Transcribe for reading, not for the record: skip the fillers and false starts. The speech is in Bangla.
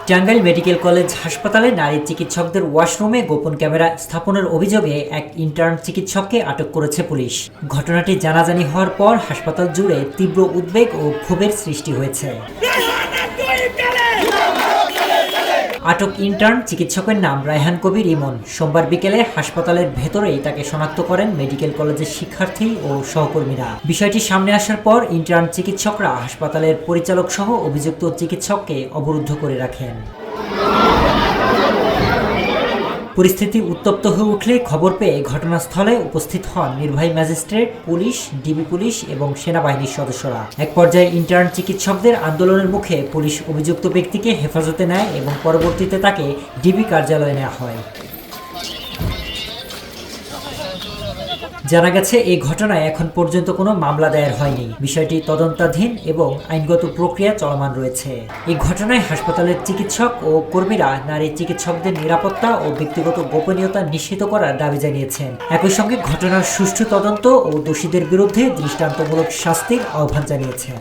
টাঙ্গাইল মেডিকেল কলেজ হাসপাতালে নারী চিকিৎসকদের ওয়াশরুমে গোপন ক্যামেরা স্থাপনের অভিযোগে এক ইন্টার্ন চিকিৎসককে আটক করেছে পুলিশ। ঘটনাটি জানাজানি হওয়ার পর হাসপাতাল জুড়ে তীব্র উদ্বেগ ও ক্ষোভের সৃষ্টি হয়েছে। আটক ইন্টার্ন চিকিৎসকের নাম রায়হান কবির ইমন। সোমবার বিকেলে হাসপাতালের ভেতরেই তাকে শনাক্ত করেন মেডিকেল কলেজের শিক্ষার্থী ও সহকর্মীরা। বিষয়টি সামনে আসার পর ইন্টার্ন চিকিৎসকরা হাসপাতালের পরিচালক সহ অভিযুক্ত চিকিৎসককে অবরুদ্ধ করে রাখেন। পরিস্থিতি উত্তপ্ত হয়ে উঠলে খবর পেয়ে ঘটনাস্থলে উপস্থিত হন নির্বাহী ম্যাজিস্ট্রেট, পুলিশ, ডিবি পুলিশ এবং সেনাবাহিনীর সদস্যরা। এক পর্যায়ে ইন্টার্ন চিকিৎসকদের আন্দোলনের মুখে পুলিশ অভিযুক্ত ব্যক্তিকে হেফাজতে নেয় এবং পরবর্তীতে তাকে ডিবি কার্যালয়ে নেওয়া হয়। জানা গেছে, এই ঘটনায় এখন পর্যন্ত কোনো মামলা দায়ের হয়নি। বিষয়টি তদন্তাধীন এবং আইনগত প্রক্রিয়া চলমান রয়েছে। এই ঘটনায় হাসপাতালের চিকিৎসক ও কর্মীরা নারী চিকিৎসকদের নিরাপত্তা ও ব্যক্তিগত গোপনীয়তা নিশ্চিত করার দাবি জানিয়েছেন। একই সঙ্গে ঘটনার সুষ্ঠু তদন্ত ও দোষীদের বিরুদ্ধে দৃষ্টান্তমূলক শাস্তির আহ্বান জানিয়েছেন।